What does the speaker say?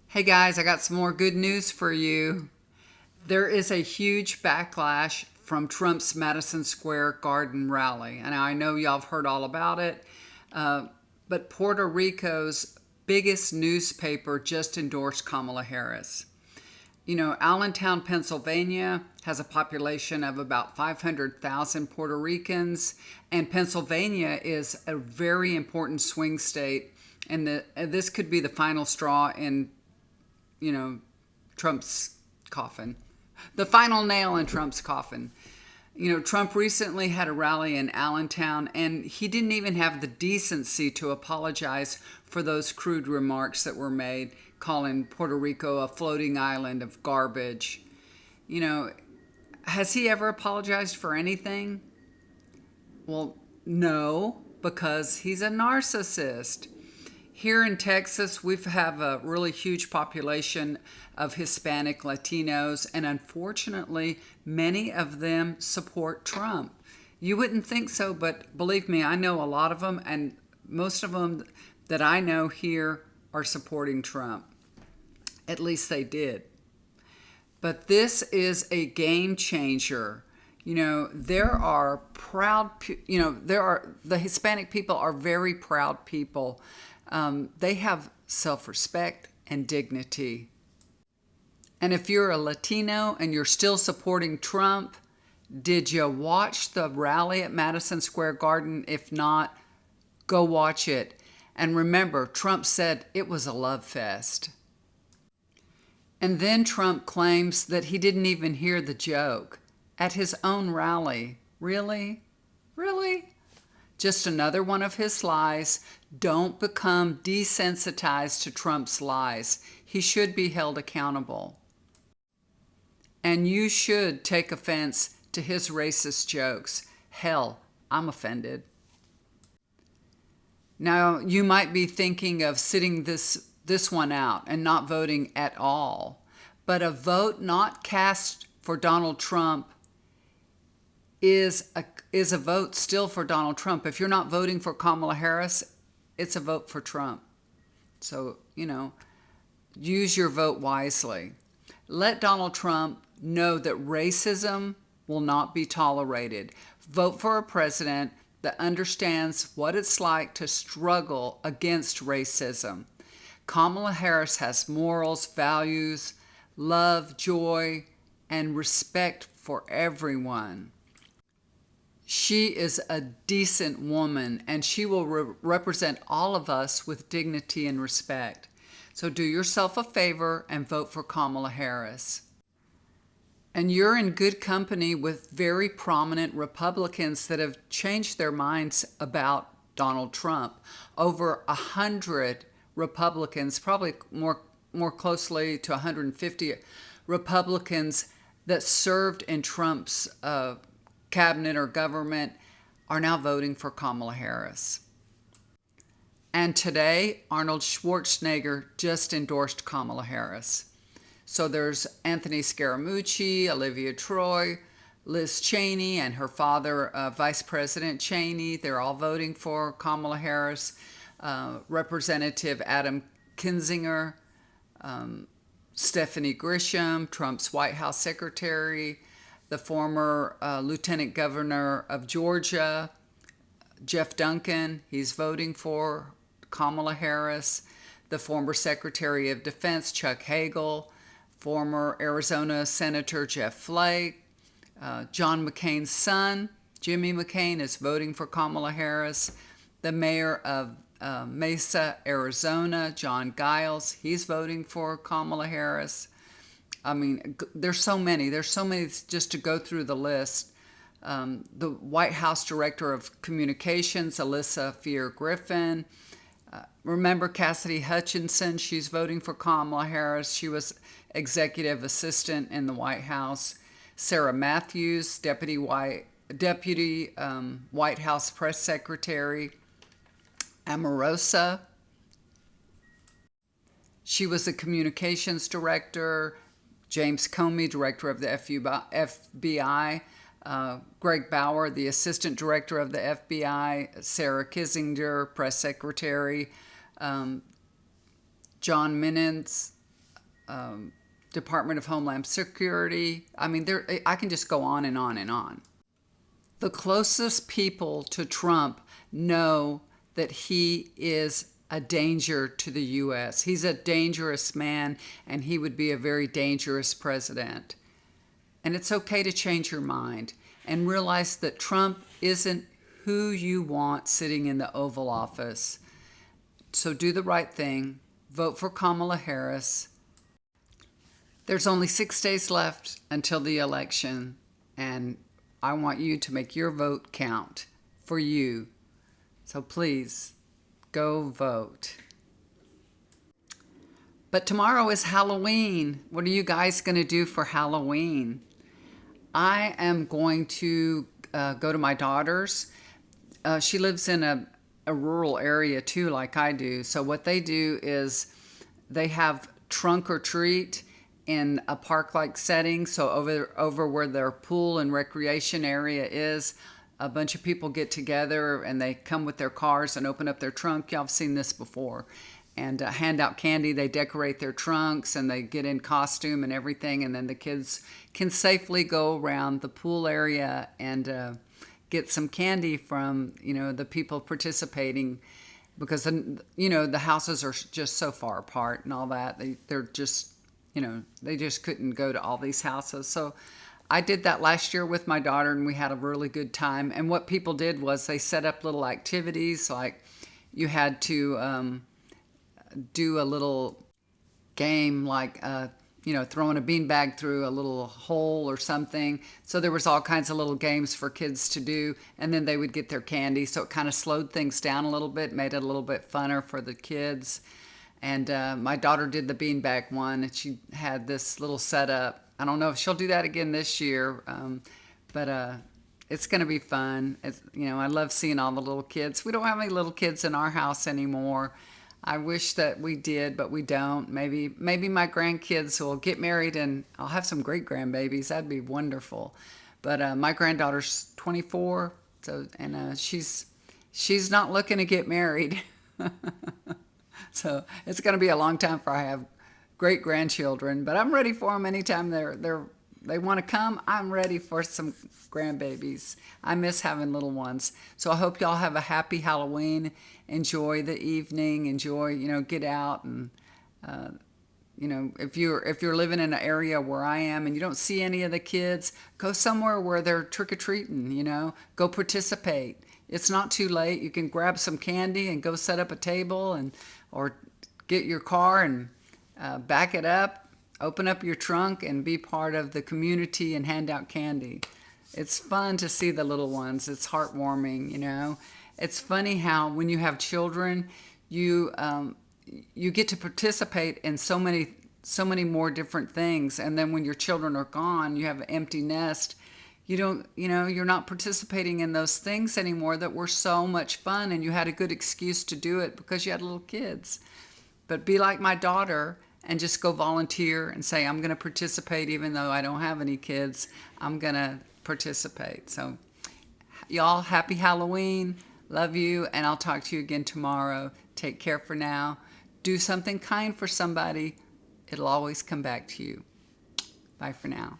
Hey guys, I got some more good news for you. There is a huge backlash from Trump's Madison Square Garden rally. And I know y'all have heard all about it, but Puerto Rico's biggest newspaper just endorsed Kamala Harris. You know, Allentown, Pennsylvania has a population of about 500,000 Puerto Ricans, and Pennsylvania is a very important swing state. And this could be the final straw in Trump's coffin. The final nail in Trump's coffin. You know, Trump recently had a rally in Allentown, and he didn't even have the decency to apologize for those crude remarks that were made, calling Puerto Rico a floating island of garbage. You know, has he ever apologized for anything? Well, no, because he's a narcissist. Here in Texas, we have a really huge population of Hispanic Latinos, and unfortunately, many of them support Trump. You wouldn't think so, but believe me, I know a lot of them, and most of them that I know here are supporting Trump. At least they did. But this is a game changer. You know, there are proud, the Hispanic people are very proud people. They have self-respect and dignity. And if you're a Latino and you're still supporting Trump, did you watch the rally at Madison Square Garden? If not, go watch it. And remember, Trump said it was a love fest. And then Trump claims that he didn't even hear the joke at his own rally. Really? Really? Just another one of his lies. Don't become desensitized to Trump's lies. He should be held accountable. And you should take offense to his racist jokes. Hell, I'm offended. Now, you might be thinking of sitting this one out and not voting at all. But a vote not cast for Donald Trump is a vote still for Donald Trump. If you're not voting for Kamala Harris, it's a vote for Trump. So, use your vote wisely. Let Donald Trump know that racism will not be tolerated. Vote for a president that understands what it's like to struggle against racism. Kamala Harris has morals, values, love, joy, and respect for everyone. She is a decent woman, and she will represent all of us with dignity and respect. So do yourself a favor and vote for Kamala Harris. And you're in good company with very prominent Republicans that have changed their minds about Donald Trump. Over 100 Republicans, probably more closely to 150 Republicans that served in Trump's cabinet or government are now voting for Kamala Harris. And today, Arnold Schwarzenegger just endorsed Kamala Harris. So there's Anthony Scaramucci, Olivia Troy, Liz Cheney, and her father, Vice President Cheney. They're all voting for Kamala Harris. Representative Adam Kinzinger, Stephanie Grisham, Trump's White House secretary, the former Lieutenant Governor of Georgia, Jeff Duncan, he's voting for Kamala Harris, the former Secretary of Defense, Chuck Hagel, former Arizona Senator Jeff Flake, John McCain's son, Jimmy McCain, is voting for Kamala Harris, the mayor of Mesa, Arizona, John Giles, he's voting for Kamala Harris. I mean, there's so many just to go through the list. The White House Director of Communications, Alyssa Fear Griffin. Remember Cassidy Hutchinson? She's voting for Kamala Harris. She was executive assistant in the White House. Sarah Matthews, Deputy White House Press Secretary. Omarosa. She was a communications director. James Comey, director of the FBI, Greg Bauer, the assistant director of the FBI, Sarah Kissinger, press secretary, John Minens, Department of Homeland Security. I mean, I can just go on and on and on. The closest people to Trump know that he is a danger to the U.S. He's a dangerous man, and he would be a very dangerous president. And it's okay to change your mind and realize that Trump isn't who you want sitting in the Oval Office. So do the right thing. Vote for Kamala Harris. There's only 6 days left until the election, and I want you to make your vote count for you. So please, go vote. But tomorrow is Halloween. What are you guys going to do for Halloween? I am going to go to my daughter's. She lives in a rural area too, like I do. So what they do is they have trunk or treat in a park-like setting. So over where their pool and recreation area is, a bunch of people get together and they come with their cars and open up their trunk. Y'all have seen this before. And hand out candy. They decorate their trunks and they get in costume and everything. And then the kids can safely go around the pool area and get some candy from, the people participating, because, the houses are just so far apart and all that. They're just, they just couldn't go to all these houses. So I did that last year with my daughter, and we had a really good time. And what people did was they set up little activities, like you had to do a little game, like throwing a beanbag through a little hole or something. So there was all kinds of little games for kids to do, and then they would get their candy. So it kind of slowed things down a little bit, made it a little bit funner for the kids. And my daughter did the beanbag one, and she had this little setup. I don't know if she'll do that again this year, but it's going to be fun. I love seeing all the little kids. We don't have any little kids in our house anymore. I wish that we did, but we don't. Maybe my grandkids will get married and I'll have some great grandbabies. That'd be wonderful. But my granddaughter's 24, and she's not looking to get married. So it's going to be a long time before I have great grandchildren. But I'm ready for them anytime they want to come. I'm ready for some grandbabies. I miss having little ones. So I hope y'all have a happy Halloween. Enjoy the evening. Enjoy, get out and, if you're living in an area where I am and you don't see any of the kids, go somewhere where they're trick-or-treating, go participate. It's not too late. You can grab some candy and go set up a table or get your car and back it up, open up your trunk and be part of the community and hand out candy. It's fun to see the little ones. It's heartwarming, It's funny how when you have children, you get to participate in so many more different things. And then when your children are gone, you have an empty nest. You're not participating in those things anymore that were so much fun, and you had a good excuse to do it because you had little kids. But be like my daughter and just go volunteer and say, I'm going to participate even though I don't have any kids. I'm going to participate. So y'all, happy Halloween. Love you, and I'll talk to you again tomorrow. Take care for now. Do something kind for somebody. It'll always come back to you. Bye for now.